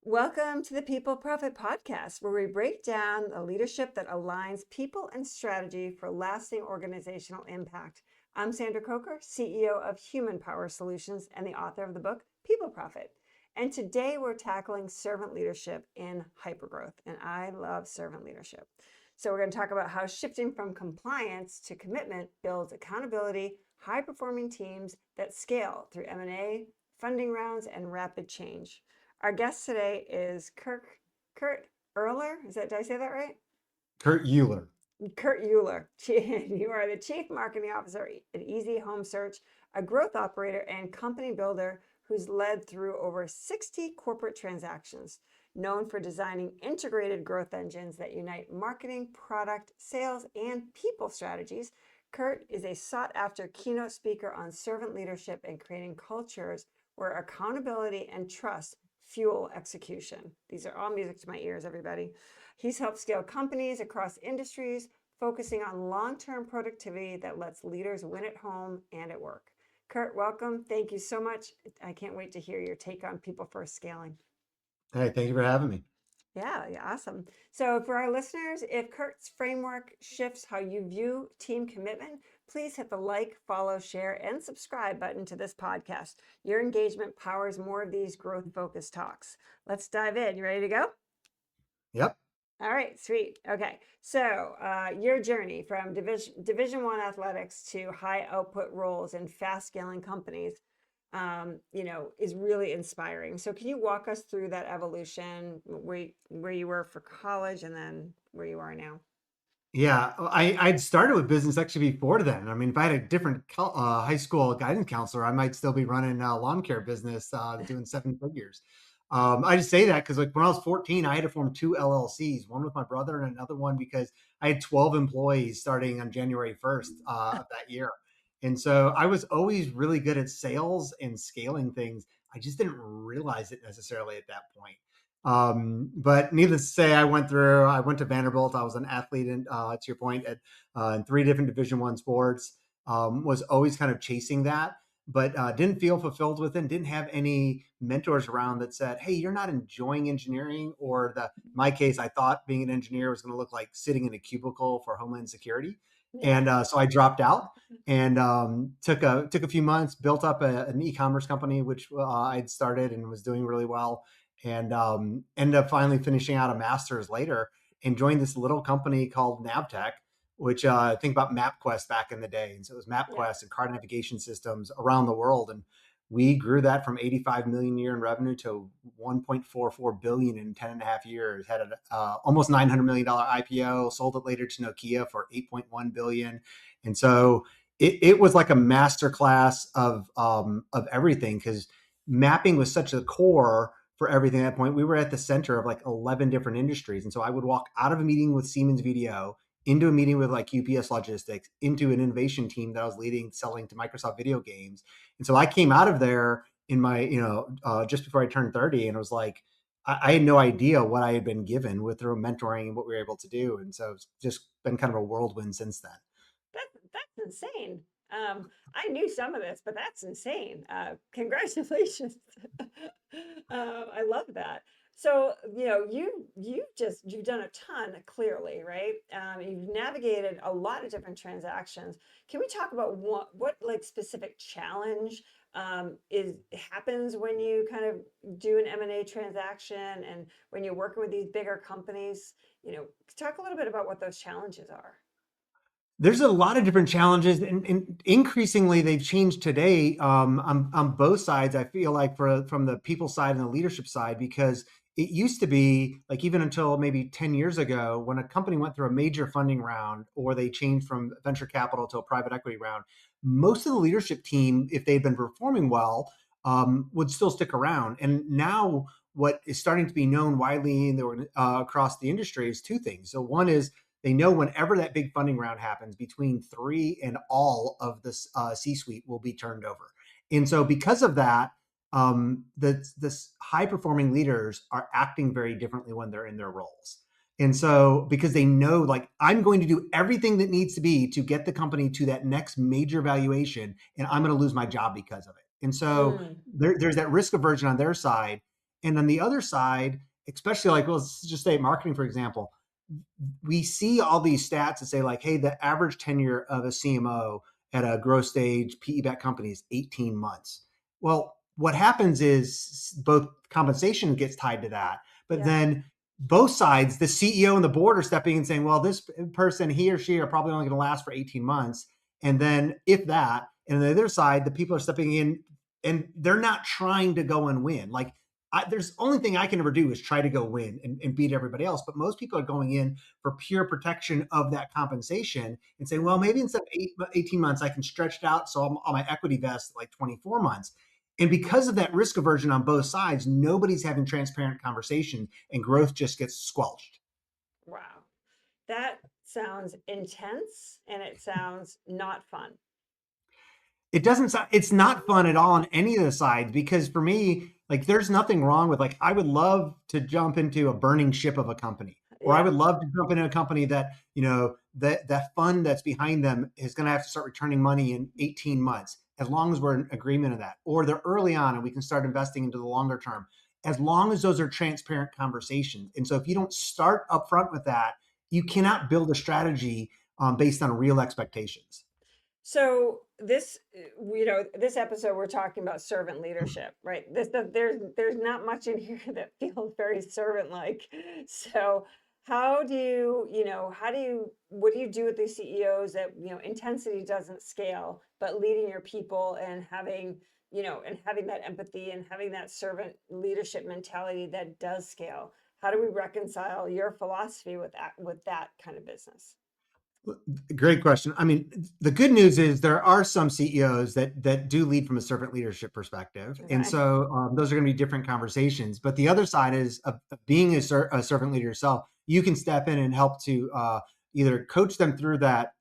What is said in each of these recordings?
Welcome to the People Profit Podcast, where we break down the leadership that aligns people and strategy for lasting organizational impact. I'm Sandra Coker, CEO of Human Power Solutions and the author of the book People Profit. And today we're tackling servant leadership in hypergrowth. And I love servant leadership. So we're going to talk about how shifting from compliance to commitment builds accountability, high-performing teams that scale through M&A, funding rounds, and rapid change. Our guest today is Kurt Uhlir. Did I say that right? Kurt Uhlir. Kurt Uhlir. You are the Chief Marketing Officer at Easy Home Search, a growth operator and company builder who's led through over 60 corporate transactions. Known for designing integrated growth engines that unite marketing, product, sales, and people strategies, Kurt is a sought-after keynote speaker on servant leadership and creating cultures where accountability and trust fuel execution. These are all music to my ears, everybody. He's helped scale companies across industries, focusing on long-term productivity that lets leaders win at home and at work. Kurt, welcome. Thank you so much. I can't wait to hear your take on people first scaling. Hey, thank you for having me. Yeah, awesome. So for our listeners, if Kurt's framework shifts how you view team commitment, please hit the like, follow, share, and subscribe button to this podcast. Your engagement powers more of these growth-focused talks. Let's dive in. You ready to go? Yep. All right, sweet. Okay, so your journey from Division One athletics to high output roles in fast scaling companies, is really inspiring. So can you walk us through that evolution, where you were for college and then where you are now? Yeah, I'd started with business actually before then. I mean, if I had a different high school guidance counselor, I might still be running a lawn care business, doing seven figures. I just say that because like when I was 14, I had to form two LLCs, one with my brother and another one because I had 12 employees starting on January 1st of that year. And so I was always really good at sales and scaling things. I just didn't realize it necessarily at that point. But needless to say, I went to Vanderbilt. I was an athlete, and to your point, at in three different Division One sports. Was always kind of chasing that, but didn't feel fulfilled with it. Didn't have any mentors around that said, "Hey, you're not enjoying engineering." Or in my case, I thought being an engineer was going to look like sitting in a cubicle for Homeland Security, Yeah. and so I dropped out and took a few months, built up an e-commerce company, which I'd started and was doing really well, and ended up finally finishing out a master's later and joined this little company called Navtech, which think about MapQuest back in the day. And so it was Yeah. MapQuest and car navigation systems around the world. And we grew that from 85 million a year in revenue to 1.44 billion in 10 and a half years. Had an almost $900 million IPO, sold it later to Nokia for 8.1 billion. And so it was like a masterclass of everything because mapping was such a core for everything at that point. We were at the center of like 11 different industries. And so I would walk out of a meeting with Siemens VDO into a meeting with like UPS Logistics, into an innovation team that I was leading, selling to Microsoft video games. And so I came out of there in my, just before I turned 30, and it was like, I had no idea what I had been given with through mentoring and what we were able to do. And so it's just been kind of a whirlwind since then. That's insane. I knew some of this, but that's insane. Congratulations. I love that. So, you've done a ton clearly, right? You've navigated a lot of different transactions. Can we talk about what like specific challenge is happens when you kind of do an M&A transaction and when you're working with these bigger companies? Talk a little bit about what those challenges are. There's a lot of different challenges, and increasingly they've changed today on both sides. I feel like from the people side and the leadership side, because it used to be like even until maybe 10 years ago, when a company went through a major funding round or they changed from venture capital to a private equity round, most of the leadership team, if they'd been performing well, would still stick around. And now what is starting to be known widely across the industry is two things. So one is they know whenever that big funding round happens, between three and all of this C-suite will be turned over. And so, because of that, this high performing leaders are acting very differently when they're in their roles. And so, because they know, like, I'm going to do everything that needs to be to get the company to that next major valuation, and I'm going to lose my job because of it. And so, Mm. there's that risk aversion on their side. And on the other side, especially like, well, let's just say marketing, for example, we see all these stats that say like, hey, the average tenure of a CMO at a growth stage PE-backed company is 18 months. Well, what happens is both compensation gets tied to that, but Yeah. then both sides, the CEO and the board are stepping in and saying, well, this person, he or she are probably only going to last for 18 months. And then if that, and on the other side, the people are stepping in and they're not trying to go and win. Like there's only thing I can ever do is try to go win and beat everybody else. But most people are going in for pure protection of that compensation and saying, well, Mhm. maybe instead of 18 months, I can stretch it out. So I'm on my equity vest like 24 months. And because of that risk aversion on both sides, nobody's having transparent conversation and growth just gets squelched. Wow. That sounds intense and it sounds not fun. It doesn't sound, it's not fun at all on any of the sides because for me, like there's nothing wrong with like I would love to jump into a burning ship of a company, or I Yeah. would love to jump into a company that, that fund that's behind them is going to have to start returning money in 18 months, as long as we're in agreement of that, or they're early on and we can start investing into the longer term, as long as those are transparent conversations. And so if you don't start upfront with that, you cannot build a strategy based on real expectations. So this, this episode we're talking about servant leadership, right? There's not much in here that feels very servant-like. So what do you do with these CEOs that, intensity doesn't scale, but leading your people and having that empathy and having that servant leadership mentality that does scale? How do we reconcile your philosophy with that kind of business? Great question. I mean, the good news is there are some CEOs that do lead from a servant leadership perspective, and Okay. so those are going to be different conversations. But the other side is of being a servant leader yourself. You can step in and help to either coach them through that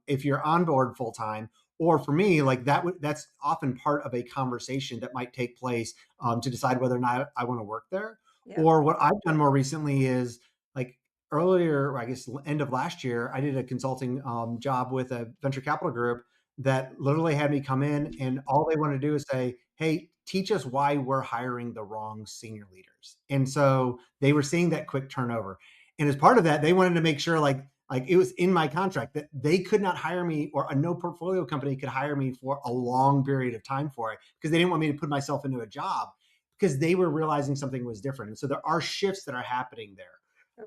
if you're on board full time, or for me, like that's often part of a conversation that might take place to decide whether or not I want to work there. Yeah. Or what I've done more recently is like earlier, I guess end of last year, I did a consulting job with a venture capital group that literally had me come in, and all they want to do is say, "Hey, teach us why we're hiring the wrong senior leaders." And so they were seeing that quick turnover, and as part of that, they wanted to make sure, like it was in my contract that they could not hire me, or a no portfolio company could hire me for a long period of time for it, because they didn't want me to put myself into a job, because they were realizing something was different. And so there are shifts that are happening there.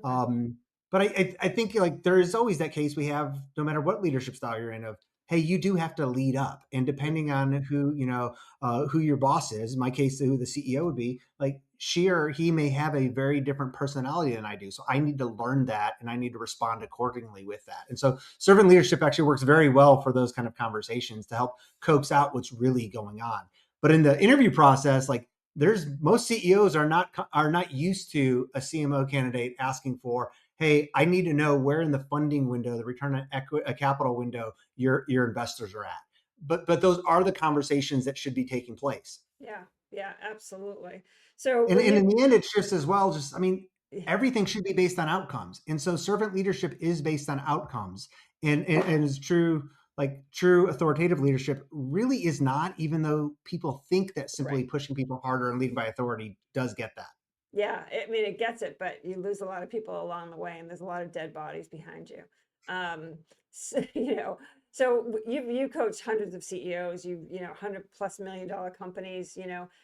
Okay. But I think like there is always that case we have, no matter what leadership style you're in, of hey, you do have to lead up, and depending on who your boss is, in my case, who the CEO would be, like she or he may have a very different personality than I do, so I need to learn that and I need to respond accordingly with that. And so servant leadership actually works very well for those kind of conversations to help coax out what's really going on. But in the interview process, like there's most CEOs are not used to a CMO candidate asking for, hey, I need to know where in the funding window, the return on capital window, your investors are at. But those are the conversations that should be taking place. Yeah, yeah, absolutely. So And, when and you in the end, it's just as well, just, I mean, yeah, everything should be based on outcomes. And so servant leadership is based on outcomes. And is true, like true authoritative leadership really is not, even though people think that simply right. pushing people harder and leading by authority does get that. Yeah, I mean, it gets it, but you lose a lot of people along the way, and there's a lot of dead bodies behind you. So, you coach hundreds of CEOs, 100+ million-dollar companies.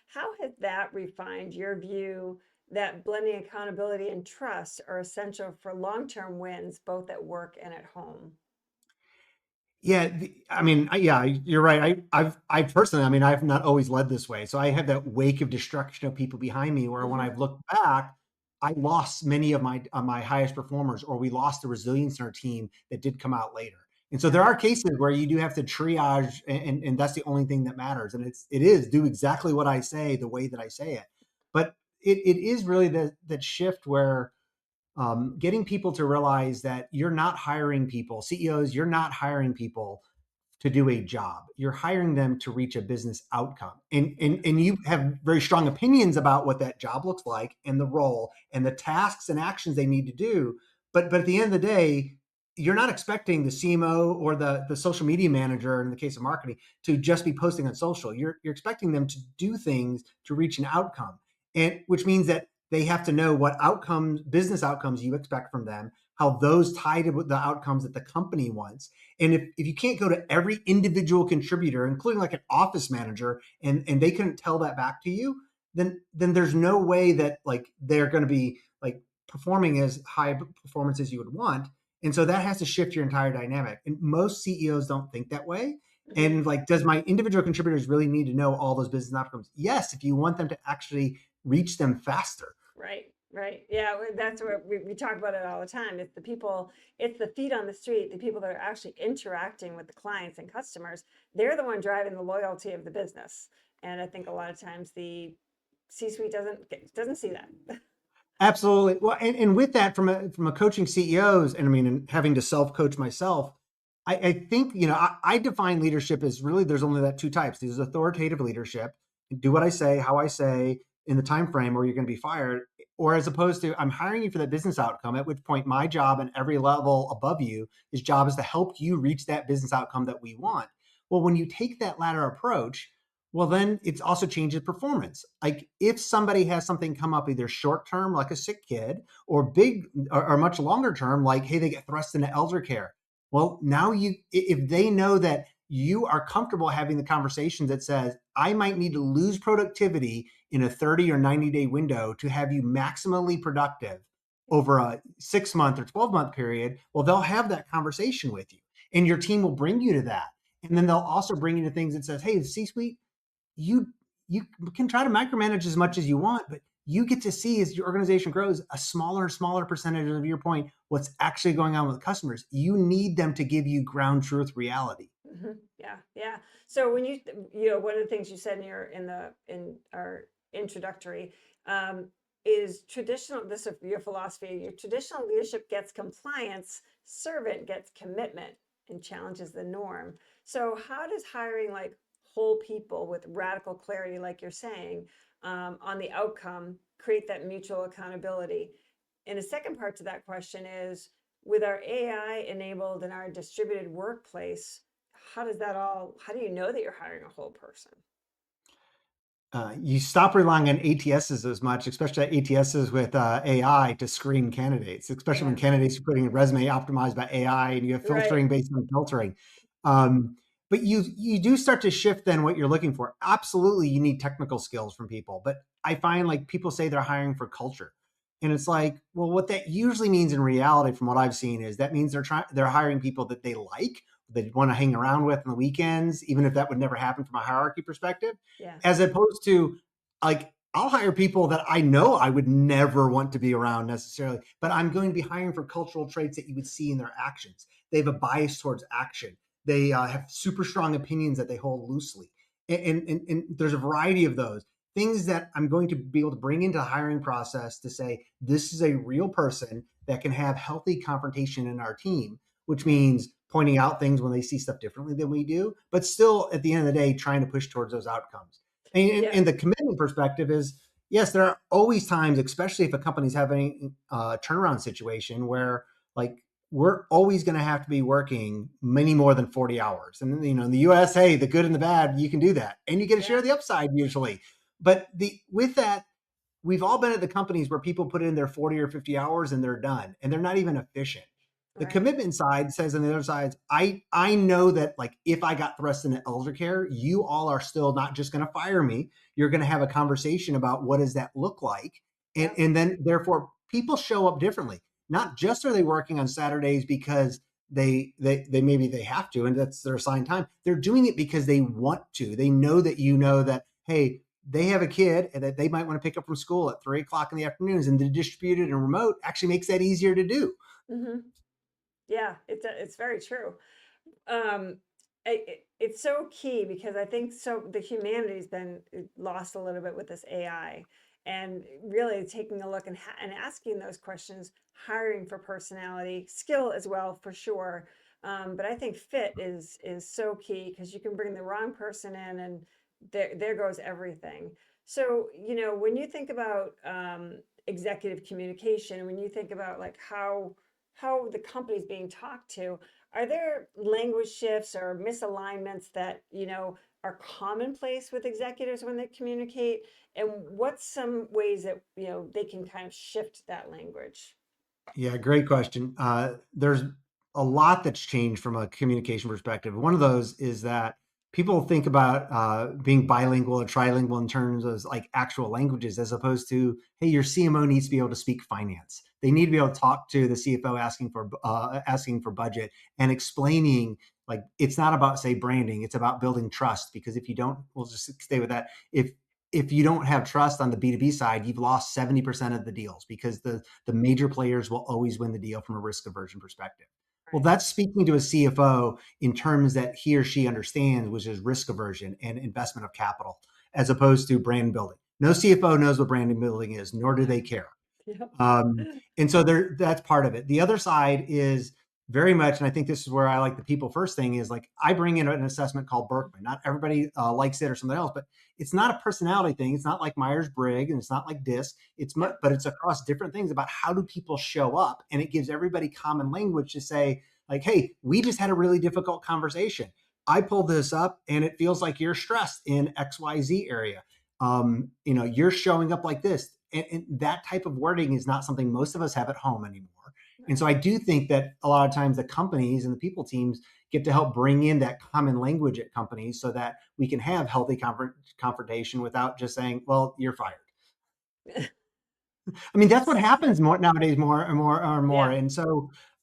How has that refined your view that blending accountability and trust are essential for long-term wins, both at work and at home? Yeah, I mean, yeah, you're right. I personally, I mean, I've not always led this way. So I had that wake of destruction of people behind me, where when Hmm. I've looked back, I lost many of my highest performers, or we lost the resilience in our team that did come out later. And so Yeah, there are cases where you do have to triage, and that's the only thing that matters. And it is do exactly what I say the way that I say it. But it is really that shift where getting people to realize that you're not hiring people, CEOs, you're not hiring people to do a job. You're hiring them to reach a business outcome. And, yeah, and, and you have very strong opinions about what that job looks like and the role and the tasks and actions they need to do. But at the end of the day, you're not expecting the CMO or the social media manager, in the case of marketing, to just be posting on social. You're expecting them to do things to reach an outcome. and which means that they have to know what outcomes, business outcomes you expect from them, how those tie to the outcomes that the company wants. And if you can't go to every individual contributor, including like an office manager, and they couldn't tell that back to you, then there's no way that like they're going to be like performing as high performance as you would want. And so that has to shift your entire dynamic. And most CEOs don't think that way. Mhm. And like, does my individual contributors really need to know all those business outcomes? Yes, if you want them to actually reach them faster. Right, right. Yeah, that's what we talk about it all the time. It's the people, it's the feet on the street, the people that are actually interacting with the clients and customers. They're the one driving the loyalty of the business. And I think a lot of times the C-suite doesn't see that. Absolutely. Well, and with that, from a coaching CEOs, and I mean, and having to self coach myself, I think I define leadership as really there's only that two types. There's authoritative leadership, do what I say, how I say, in the time frame, or you're going to be fired, or as opposed to I'm hiring you for that business outcome. At which point, my job and every level above you, his job is to help you reach that business outcome that we want. Well, when you take that latter approach, well, then it also changes performance. Like if somebody has something come up either short term, like a sick kid, or big or much longer term, like, hey, they get thrust into elder care. Well, now if they know that you are comfortable having the conversation that says, I might need to lose productivity in a 30 or 90-day window to have you maximally productive over a 6 month or 12-month period, well, they'll have that conversation with you and your team will bring you to that. And then they'll also bring you to things that says, hey, the C-suite, you you can try to micromanage as much as you want, but you get to see as your organization grows a smaller and smaller percentage of your point what's actually going on with customers. You need them to give you ground truth reality. Yeah, yeah. So when you know, one of the things you said in in our introductory, um, is traditional. This is your philosophy. Your traditional leadership gets compliance, servant gets commitment, and challenges the norm. So how does hiring like whole people with radical clarity, like you're saying, on the outcome, create that mutual accountability? And a second part to that question is, with our AI enabled in our distributed workplace, how do you know that you're hiring a whole person? You stop relying on ATSs as much, especially ATSs with AI to screen candidates, especially when Yeah, candidates are putting a resume optimized by AI and you have right. filtering based on filtering. But you do start to shift then what you're looking for. Absolutely, you need technical skills from people, but I find like people say they're hiring for culture, and it's like, well, what that usually means in reality, from what I've seen, is that means they're hiring people that they like, they want to hang around with on the weekends, even if that would never happen from a hierarchy perspective, Yeah. as opposed to like I'll hire people that I know I would never want to be around necessarily, but I'm going to be hiring for cultural traits that you would see in their actions. They have a bias towards action. They have super strong opinions that they hold loosely. And there's a variety of those things that I'm going to be able to bring into the hiring process to say, this is a real person that can have healthy confrontation in our team, which means pointing out things when they see stuff differently than we do, but still at the end of the day, trying to push towards those outcomes. Yeah. And the commitment perspective is, yes, there are always times, especially if a company's having a turnaround situation where like we're always going to have to be working many more than 40 hours. And in the US, hey, the good and the bad, you can do that. And you get to share Yeah. the upside usually. But the with that, we've all been at the companies where people put in their 40 or 50 hours and they're done and they're not even efficient. The Right. commitment side says on the other side, I know that like if I got thrust into elder care, you all are still not just going to fire me. You're going to have a conversation about what does that look like. And, Yep. and then therefore people show up differently. Not just are they working on Saturdays because they maybe they have to and that's their assigned time. They're doing it because they want to. They know that that, hey, they have a kid and that they might want to pick up from school at 3 o'clock in the afternoons, and the distributed and remote actually makes that easier to do. Hmm. Yeah, it's very true. um it's so key because I think so the humanity's been lost a little bit with this AI, and really taking a look and asking those questions, hiring for personality, skill as well for sure. But I think fit is so key because you can bring the wrong person in and there goes everything. So when you think about executive communication, when you think about like how the company's being talked to, are there language shifts or misalignments that are commonplace with executives when they communicate, and what's some ways that they can kind of shift that language? Yeah, great question. There's a lot that's changed from a communication perspective. One of those is that people think about being bilingual or trilingual in terms of like actual languages, as opposed to, hey, your CMO needs to be able to speak finance. They need to be able to talk to the CFO asking for budget and explaining, like, it's not about, say, branding. It's about building trust, because if you don't, we'll just stay with that. If you don't have trust on the B2B side, you've lost 70% of the deals, because the major players will always win the deal from a risk aversion perspective. Well, Right. that's speaking to a CFO in terms that he or she understands, which is risk aversion and investment of capital, as opposed to brand building. No CFO knows what brand building is, nor do they care. Yep. Um, and so that's part of it. The other side is very much, and I think this is where I like the people first thing, is like I bring in an assessment called Berkman. Not everybody likes it or something else, but it's not a personality thing. It's not like Myers-Briggs, and it's not like DISC. Yep. But it's across different things about how do people show up, and it gives everybody common language to say, like, hey, we just had a really difficult conversation. I pulled this up, and it feels like you're stressed in XYZ area. You're showing up like this. And that type of wording is not something most of us have at home anymore. And so Right. I do think that a lot of times the companies and the people teams get to help bring in that common language at companies so that we can have healthy confrontation without just saying, well, you're fired. I mean, that's what happens more nowadays, more and more and more. Yeah. And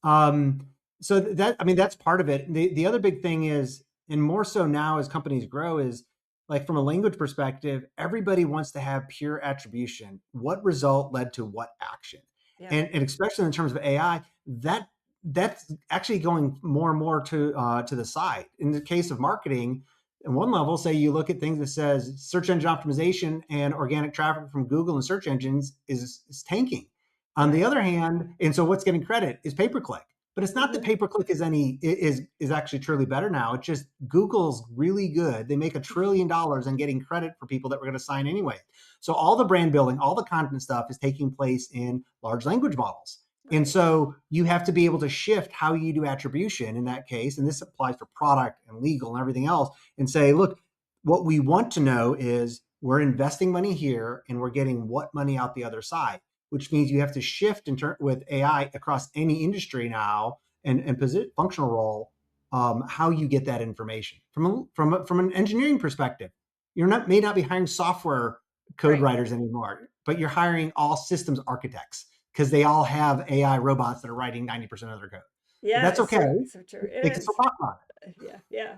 um, so that, I mean, that's part of it. The other big thing is, and more so now as companies grow, is like from a language perspective, everybody wants to have pure attribution. What result led to what action? Yeah. And especially in terms of AI, that's actually going more and more to the side. In the case of marketing, at one level, say you look at things that says search engine optimization and organic traffic from Google and search engines is tanking. On the Right. other hand, and so what's getting credit is pay per click. But it's not that Hmm. pay per click is actually truly better now. It's just Google's really good. They make $1 trillion on getting credit for people that were going to sign anyway. So all the brand building, all the content stuff is taking place in large language models. And Right. so you have to be able to shift how you do attribution in that case. And this applies for product and legal and everything else, and say, look, what we want to know is we're investing money here and we're getting what money out the other side, which means you have to shift with AI across any industry now and functional role, how you get that information from an engineering perspective. May not be hiring software code Right. writers anymore, but you're hiring all systems architects because they all have AI robots that are writing 90% of their code. But Yeah, that's it's okay. so so true. It They can still is. talk about it. Yeah, yeah.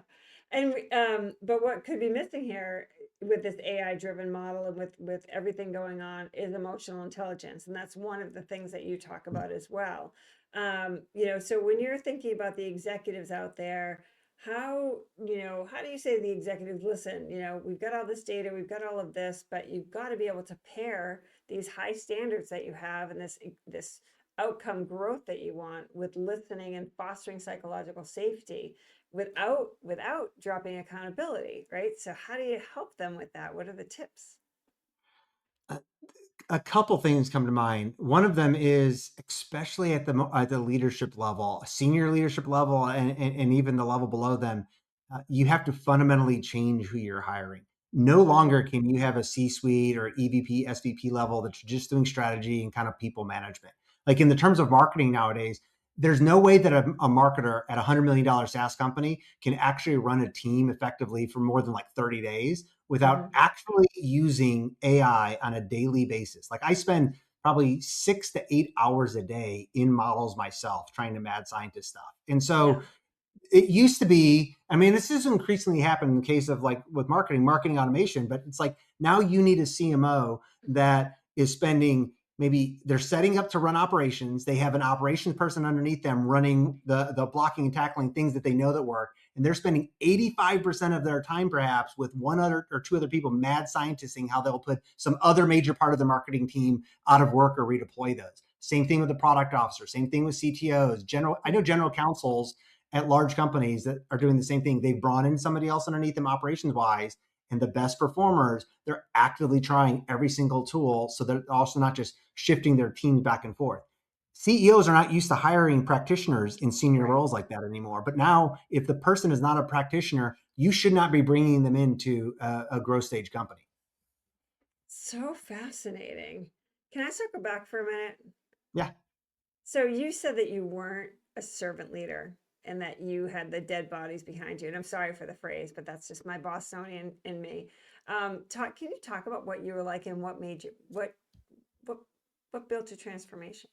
And but what could be missing here with this AI driven model and with everything going on is emotional intelligence, and that's one of the things that you talk about as well. So when you're thinking about the executives out there, how do you say to the executives, listen, we've got all this data, we've got all of this, but you've got to be able to pair these high standards that you have and this outcome growth that you want with listening and fostering psychological safety without dropping accountability, right? So how do you help them with that? What are the tips? A couple things come to mind. One of them is, especially at the leadership level, senior leadership level, and even the level below them, you have to fundamentally change who you're hiring. No Mm, longer can you have a C-suite or EVP, SVP level that's just doing strategy and kind of people management. Like in the terms of marketing nowadays, there's no way that a marketer at $100 million SaaS company can actually run a team effectively for more than like 30 days without mhm. actually using AI on a daily basis. Like I spend probably 6 to 8 hours a day in models myself trying to mad scientist stuff. And Yeah. so it used to be, I mean, this is increasingly happening in the case of like with marketing automation, but it's like now you need a CMO that is spending, maybe they're setting up to run operations. They have an operations person underneath them running the blocking and tackling things that they know that work. And they're spending 85% of their time perhaps with one other or two other people mad scientisting how they'll put some other major part of the marketing team out of work or redeploy those. Same thing with the product officer, same thing with CTOs, I know general counsels at large companies that are doing the same thing. They've brought in somebody else underneath them operations wise, and the best performers, they're actively trying every single tool. So they're also not just shifting their teams back and forth. CEOs are not used to hiring practitioners in senior Right. roles like that anymore. But now, if the person is not a practitioner, you should not be bringing them into a growth stage company. So fascinating. Can I circle back for a minute? Yeah. So you said that you weren't a servant leader and that you had the dead bodies behind you. And I'm sorry for the phrase, but that's just my Bostonian in me. Can you talk about what you were like and what made you, what, what built your transformation?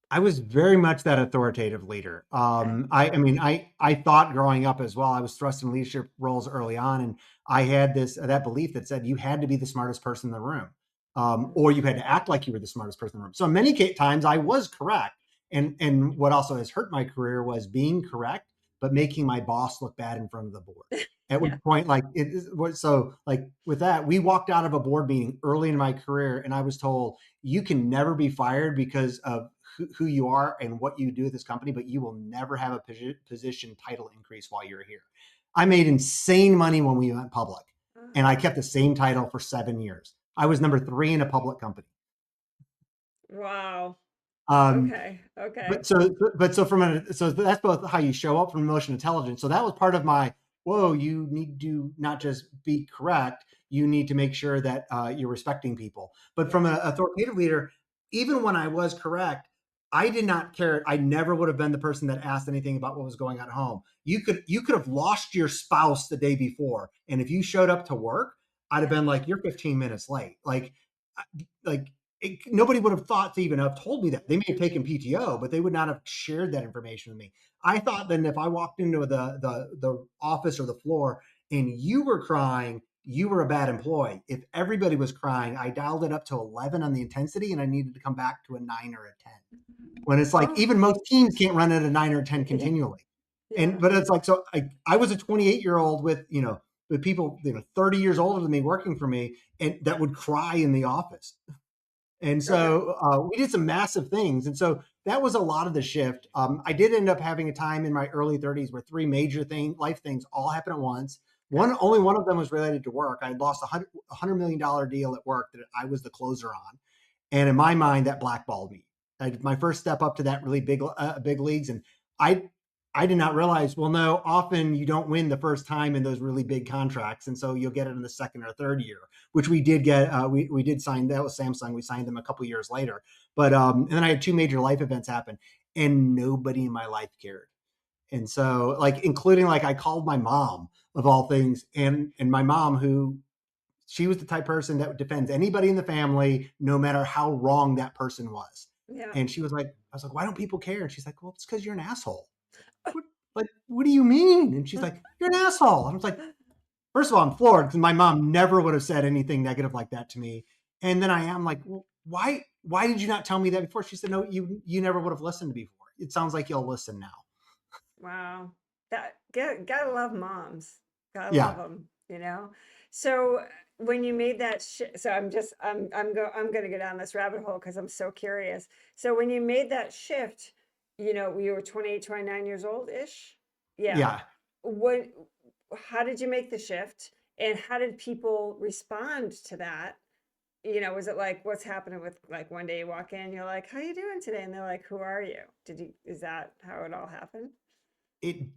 I was very much that authoritative leader. Okay. I mean, I thought growing up as well. I was thrust in leadership roles early on, and I had this that belief that said you had to be the smartest person in the room, Mm. or you had to act like you were the smartest person in the room. So many times I was correct, and what also has hurt my career was being correct, but making my boss look bad in front of the board. At which Yeah. point, like it is so like with that, we walked out of a board meeting early in my career, and I was told you can never be fired because of who you are and what you do at this company, but you will never have a position title increase while you're here. I made insane money when we went public, and I Ah, kept the same title for 7 years. I was number three in a public company. wow. Um, Okay. Okay. but so that's both how you show up from emotional intelligence. So that was part of my whoa. You need to not just be correct. You need to make sure that you're respecting people. But Yeah. from an authoritative leader, even when I was correct, I did not care. I never would have been the person that asked anything about what was going on at home. You could have lost your spouse the day before, and if you showed up to work, I'd have Yeah. been like, "You're 15 minutes late." Like nobody would have thought to even have told me that. They may have taken PTO, but they would not have shared that information with me. I thought then if I walked into the office or the floor and you were crying, you were a bad employee. If everybody was crying, I dialed it up to 11 on the intensity and I needed to come back to a 9 or a 10. When it's like Oh, even most teams can't run at a 9 or a 10 yeah. continually. And Yeah. but it's like so I was a 28-year-old with, with people, 30 years older than me working for me and that would cry in the office. And Okay. so we did some massive things. And so that was a lot of the shift. I did end up having a time in my early 30s where three major life things all happened at once. Okay. Only one of them was related to work. I had lost $100 million deal at work that I was the closer on. And in my mind, that blackballed me. My first step up to that really big leagues. And I, I did not realize, well, no, often you don't win the first time in those really big contracts. And so you'll get it in the second or third year, which we did get. We did sign, that was Samsung. We signed them a couple years later. But, and then I had two major life events happen and nobody in my life cared. And so like, including like, I called my mom of all things and my mom who she was the type of person that defends anybody in the family, no matter how wrong that person was. Yeah. And she was like, I was like, why don't people care? And she's like, well, it's because you're an asshole. What, like, what do you mean? And she's like, you're an asshole. And I was like, first of all, I'm floored because my mom never would have said anything negative like that to me. And then I am like, well, why did you not tell me that before? She said, no, you never would have listened before. It sounds like you'll listen now. Wow. Gotta love moms. Gotta love Yeah. them, So when you made that so I'm gonna go down this rabbit hole because I'm so curious. So when you made that shift, you were 28, 29 years old ish? Yeah. Yeah. What how did you make the shift and how did people respond to that? Was it like what's happening with like one day you walk in, you're like, "How you doing today?" And they're like, "Who are you?" Is that how it all happened? It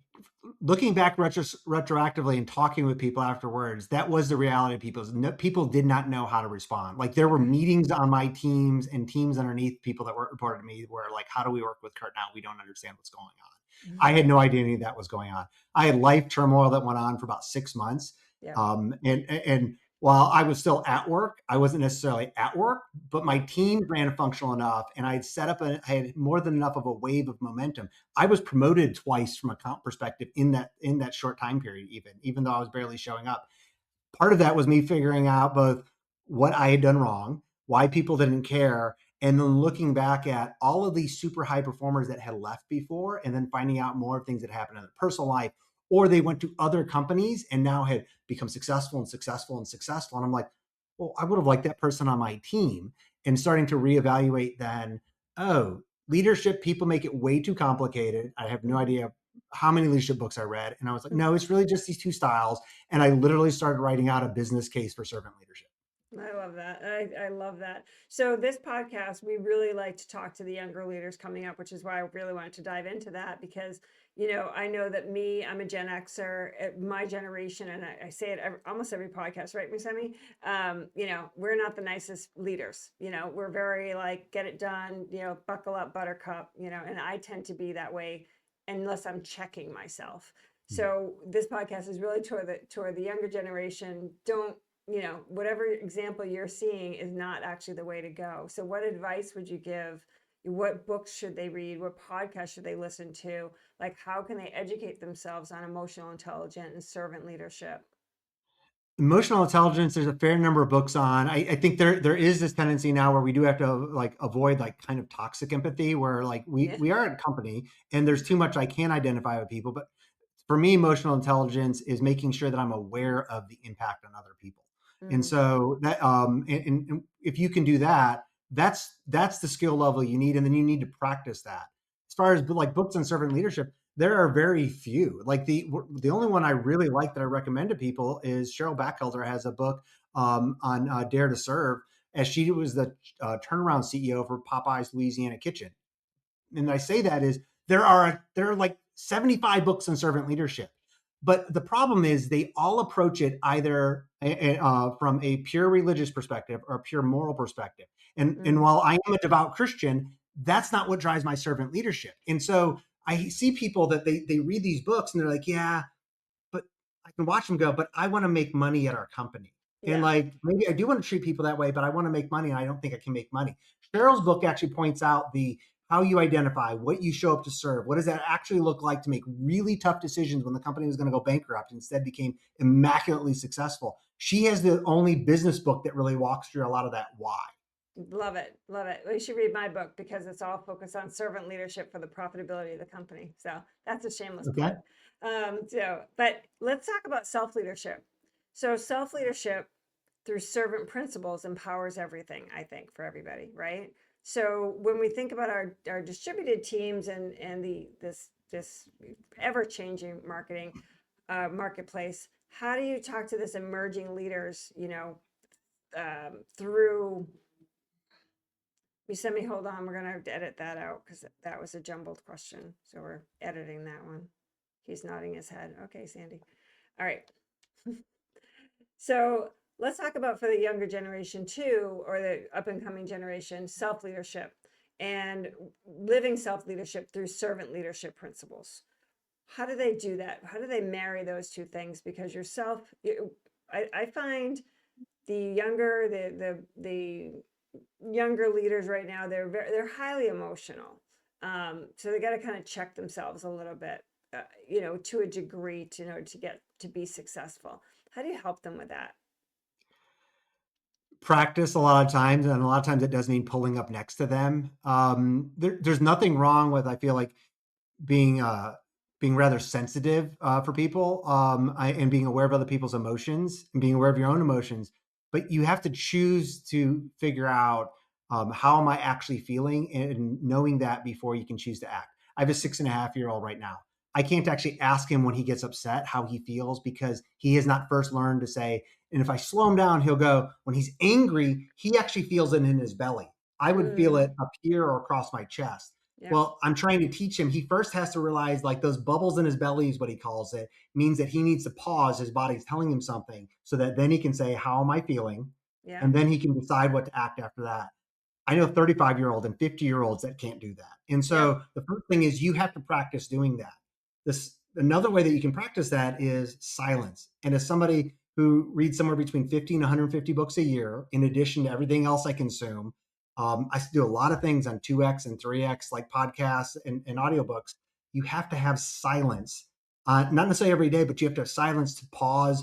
looking back retroactively and talking with people afterwards, that was the reality of people. No, people did not know how to respond. Like there were Okay. meetings on my teams and teams underneath people that were reported to me where like, how do we work with Kurt now? We don't understand what's going on. I Mhm. had no idea any of that was going on. I had life turmoil that went on for about 6 months. Yeah. And while I was still at work, I wasn't necessarily at work, but my Yeah. team ran functional enough and I had more than enough of a wave of momentum. I was promoted twice from a comp perspective in that short time period, even though I was barely showing up. Part of that was me figuring out both what I had done wrong, why people didn't care, and then looking back at all of these super high performers that had left before, and then finding out more things that happened in their personal life, or they went to other companies and now had become successful and successful and successful. And I'm like, well, I would have liked that person on my team. And starting to reevaluate then, oh, leadership, people make it way too complicated. I have no Mhm. idea how many leadership books I read. And I was like, Mhm. no, it's really just these two styles and I literally started writing out a business case for servant leadership. I love that. I love that. So this podcast, we really like to talk to the younger leaders coming up, which is why I really wanted to dive into that because, I know that I'm a Gen Xer, my generation, and I say it almost every podcast, right, Miss Emmy? We're not the nicest leaders. We're very like, get it done, buckle up, buttercup, and I tend to be that way unless I'm checking myself. So this podcast is really toward the younger generation. Don't whatever example you're seeing is not actually the way to go. So, what advice would you give? What books should they read? What podcasts should they listen to? Like, how can they educate themselves on emotional intelligence and servant leadership? Emotional intelligence, there's a fair number of books on. I think there is this tendency now where we do have to like avoid like kind of toxic empathy, where like we Yeah. we are a company and there's too much I can identify with people. But for me, emotional intelligence is making sure that I'm aware of the impact on other people. And Mm, so that and if you can do that, that's the skill level you need, and then you need to practice that. As far as like books on servant leadership, there are very few. Like the only one I really like that I recommend to people is Cheryl Bachelder has a book on Dare to Serve, as she was the turnaround CEO for Popeye's Louisiana Kitchen. And I say that is there are like 75 books on servant leadership, but the problem is they all approach it either from a pure religious perspective or a pure moral perspective. And mm, while I am a devout Christian, that's not what drives my servant leadership. And so I see people that they read these books and they're like, yeah, but I can watch them go, but I want to make money at our company. And yeah. like, maybe I do want to treat people that way, but I want to make money and I don't think I can make money. Cheryl's book actually points out the how you identify, what you show up to serve, what does that actually look like to make really tough decisions when the company was going to go bankrupt, instead became immaculately successful. She has the only business book that really walks through a lot of that why. Love it. Love it. Well, you should read my book because it's all focused on servant leadership for the profitability of the company. So that's a shameless Okay. plug. But let's talk about self leadership. So, self leadership through servant principles empowers everything, I think, for everybody, right? So, when we think about our distributed teams and this ever changing marketplace, how do you talk to this emerging leaders, through you send me, hold on, we're gonna have to edit that out because that was a jumbled question. So we're editing that one. He's nodding his head. Okay, Sandy. All right. So let's talk about for the younger generation too, or the up and coming generation, self leadership and living self leadership through servant leadership principles. How do they do that? How do they marry those two things? Because I find the younger the younger leaders right now, they're highly emotional, so they got to kind of check themselves a little bit, to a degree, to get to be successful. How do you help them with that? Practice a lot of times, and a lot of times it does mean pulling up next to them. There's nothing wrong with, I feel like, being being rather sensitive for people, and being aware of other people's emotions and being aware of your own emotions. But you have to choose to figure out, how am I actually feeling, and knowing that before you can choose to act. I have a 6.5-year old right now. I can't actually ask him when he gets upset how he feels, because he has not first learned to say. And if I slow him down, he'll go, when he's angry, he actually feels it in his belly. I would feel Mm, it up here or across my chest. yeah, Well, I'm trying to teach him. He first has to realize, like, those bubbles in his belly is what he calls it, means that he needs to pause. His body's telling him something, so that then he can say, how am I feeling? yeah, And then he can decide what to act after that. I know 35-year-old and 50-year-olds that can't do that. And yep, so the first thing is you have to practice doing that. This Another way that you can practice that is silence. And as somebody who reads somewhere between 50 and 150 books a year, in addition to everything else I consume, I do a lot of things on 2x and 3x, like podcasts and audiobooks. You have to have silence, not necessarily every day, but you have to have silence to pause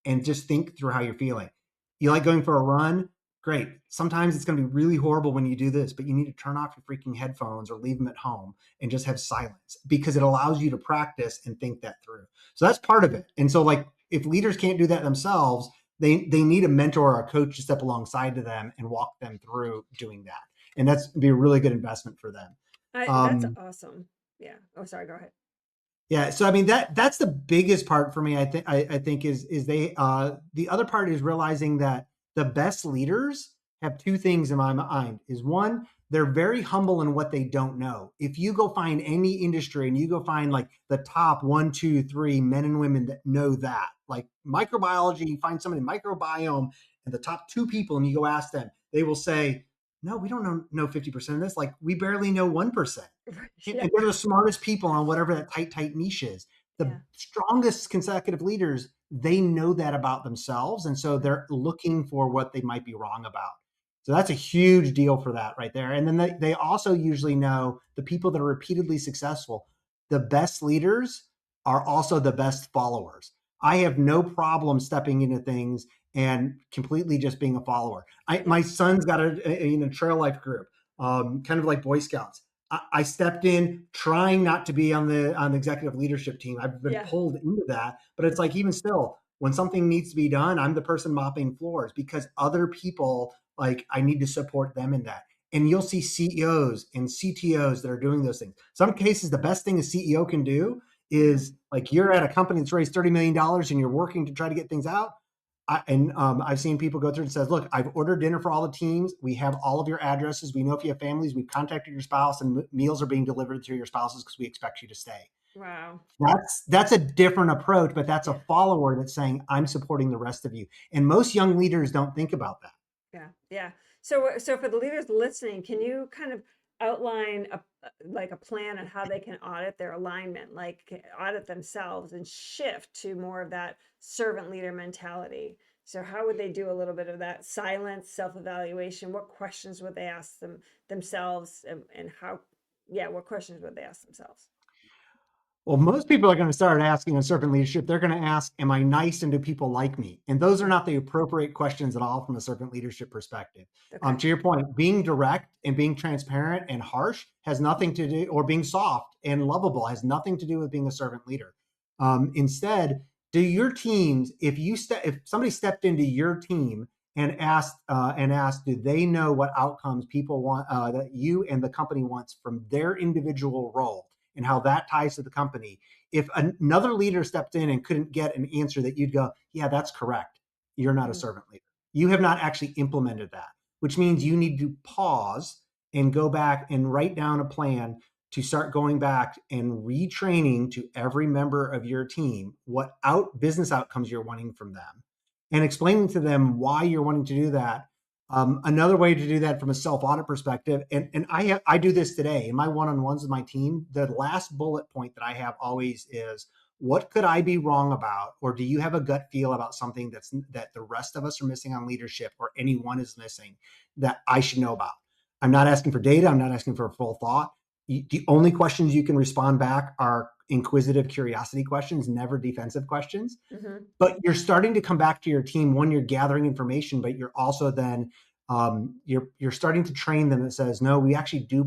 and just think through how you're feeling. You like going for a run? Great. Sometimes it's going to be really horrible when you do this, but you need to turn off your freaking headphones or leave them at home and just have silence, because it allows you to practice and think that through. So that's part of it. And so, like, if leaders can't do that themselves, they need a mentor or a coach to step alongside to them and walk them through doing that. And that's be a really good investment for them. that's Um, awesome. Yeah. Oh, sorry, go ahead. yeah, so I mean that's the biggest part for me. I think is they the other part is realizing that the best leaders have two things in my mind. Is one, they're very humble in what they don't know. If you go find any industry and you go find like the top 1, 2, 3 men and women that know that, like microbiology, you find somebody in microbiome and the top two people and you go ask them, they will say, no, we don't know 50% of this. Like we barely know 1%. Yeah. And they're the smartest people on whatever that tight niche is. The Yeah. strongest consecutive leaders, they know that about themselves. And so Mhm. they're looking for what they might be wrong about. So that's a huge deal for that right there. And then they also usually know the people that are repeatedly successful. The best leaders are also the best followers. I have no problem stepping into things and completely just being a follower. Yeah. My son's got a trail life group, kind of like Boy Scouts. I stepped in trying not to be on the executive leadership team. I've been Yeah. pulled into that, but it's like even still, when something needs to be done, I'm the person mopping floors because other people, like, I need to support them in that. And you'll see CEOs and CTOs that are doing those things. Some cases, the best thing a CEO can do Mhm. is like you're at a company that's raised $30 million and you're working to try to get things out. I've seen people go through and says, look, I've ordered dinner for all the teams. We have all of your addresses. We know if you have families. We've contacted your spouse, and meals are being delivered to your spouses because we expect you to stay. Wow. That's a different approach, but that's a Yeah. follower that's saying, I'm supporting the rest of you. And most young leaders don't think about that. Yeah. Yeah. So for the leaders listening, can you kind of outline like a plan on how they can audit their alignment, like audit themselves and shift to more of that servant leader mentality? So how would they do a little bit of that silence, self-evaluation? What questions would they ask themselves and how, yeah, what questions would they ask themselves? Well, most people are going to start asking in servant leadership. They're going to ask, am I nice and do people like me? And those are Yeah. not the appropriate questions at all from a servant leadership perspective. Okay. To your point, being direct and being transparent and harsh has nothing to do, or being soft and lovable has nothing to do with being a servant leader. Instead, do your teams, if somebody stepped into your team and asked, do they know what outcomes people want that you and the company wants from their individual role? And how that ties to the company. If another leader stepped in and couldn't get an answer that you'd go, yeah, that's correct. You're not a Mm, servant leader. You have not actually implemented that, which means you need to pause and go back and write down a plan to start going back and retraining to every member of your team what business outcomes you're wanting from them and explaining to them why you're wanting to do that. Another way to do that from a self audit perspective, and I do this today in my one on ones with my team. The last bullet point that I have always is, what could I be wrong about, or do you have a gut feel about something that the rest of us are missing on leadership, or anyone is missing that I should know about? I'm not asking for data. I'm not asking for a full thought. The only questions you can respond back are inquisitive curiosity questions, never defensive questions. mhm, But you're starting to come back to your team when you're gathering information, but you're also then you're starting to train them that says, no, we actually do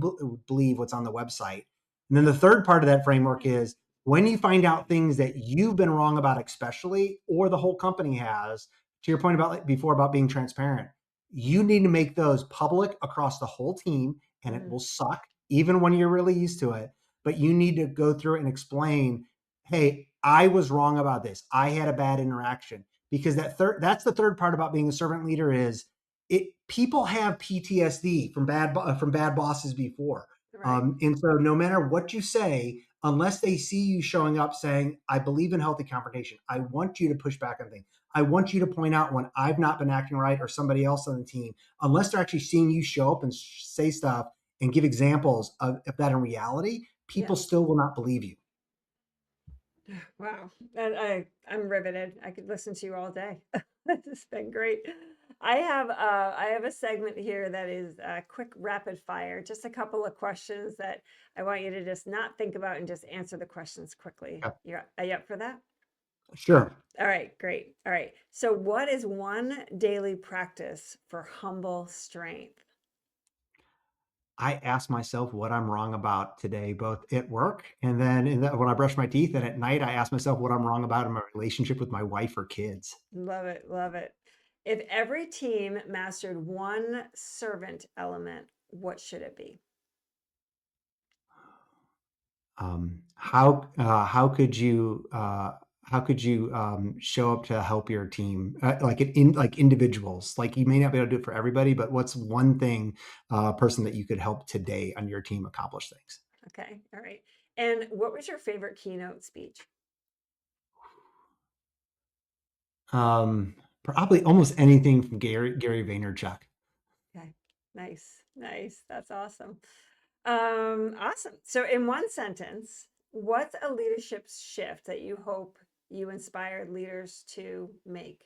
believe what's on the website. And then the third part of that framework is when you find out things that you've been wrong about, especially, or the whole company has, to your point about like before about being transparent, you need to make those public across the whole team, and it mhm, will suck even when you're really used to it. But you need to go through and explain, hey, I was wrong about this. I had a bad interaction. Because that's the third part about being a servant leader is it people have PTSD from bad bosses before. right. And so no matter what you say, unless they see you showing up saying, I believe in healthy confrontation, I want you to push back on things. I want you to point out when I've not been acting right or somebody else on the team, unless they're actually seeing you show up and say stuff and give examples of that in reality, Yeah. people still will not believe you. Wow. And I'm riveted. I could listen to you all day. This has been great. I have a segment here that is quick rapid fire. Just a couple of questions that I want you to just not think about and just answer the questions quickly. Yeah, Are you up for that? sure. All right, great. All right. So what is one daily practice for humble strength? I ask myself what I'm wrong about today, both at work and then when I brush my teeth, and at night, I ask myself what I'm wrong about in my relationship with my wife or kids. Love it, love it. If every team mastered one servant element, what should it be? How could you how could you show up to help your team, like individuals? Like you may not be able to do it for everybody, but what's one thing, person that you could help today on your team accomplish things? Okay. All right. And what was your favorite keynote speech? Probably almost anything from Gary Vaynerchuk. Okay. Nice. Nice. That's awesome. Awesome. So in one sentence, what's a leadership shift that you hope you inspired leaders to make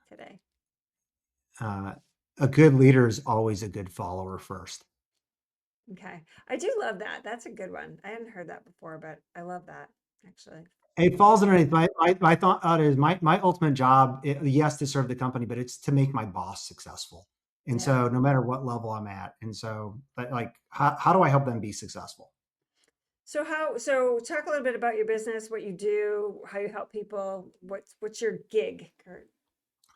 today? Uh, a good leader is always a good follower first. Okay. I do love that. That's a good one. I hadn't heard that before, but I love that actually. It falls underneath my thought is my ultimate job, yes, to serve the company, but it's to make my boss successful. And Yeah. so no matter what level I'm at. And so like, how do I help them be successful? So talk a little bit about your business, what you do, how you help people. What's your gig, Kurt?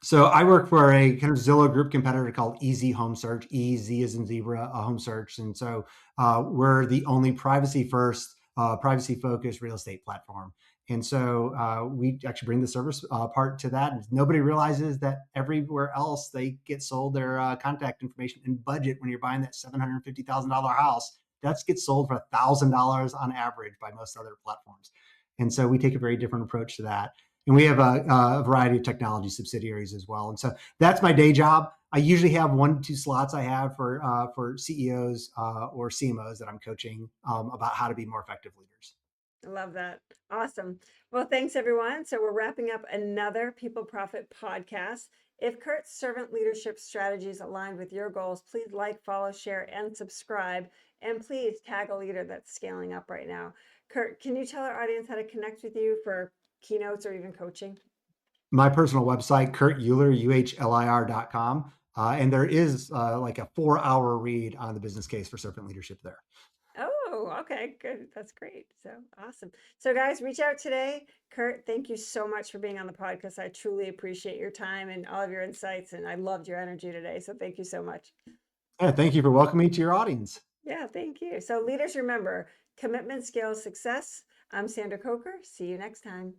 So I work for a kind of Zillow group competitor called Easy Home Search. EZ is in zebra, a home search, and so we're the only privacy first, privacy focused real estate platform. And so we actually bring the service part to that. And nobody realizes that everywhere else they get sold their contact information and budget when you're buying that $750,000 house. That gets sold for $1,000 on average by most other platforms. And so we take a very different approach to that, and we have a variety of technology subsidiaries as well. And so that's my day job. I usually have 1 to 2 slots I have for CEOs or CMOs that I'm coaching about how to be more effective leaders. I love that. Awesome. Well, thanks everyone. So we're wrapping up another People Profit podcast. If Kurt's servant leadership strategies aligned with your goals, please like, follow, share, and subscribe. And please tag a leader that's scaling up right now. Kurt, can you tell our audience how to connect with you for keynotes or even coaching? My personal website, Kurt Uhlir, UHLIR.com. And there is like a 4-hour read on the business case for servant leadership there. Oh, okay, good. That's great. So awesome. So, guys, reach out today. Kurt, thank you so much for being on the podcast. I truly appreciate your time and all of your insights, and I loved your energy today. So, thank you so much. Yeah, thank you for welcoming me to your audience. Yeah, thank you. So, leaders, remember commitment scales success. I'm Sandra Coker. See you next time.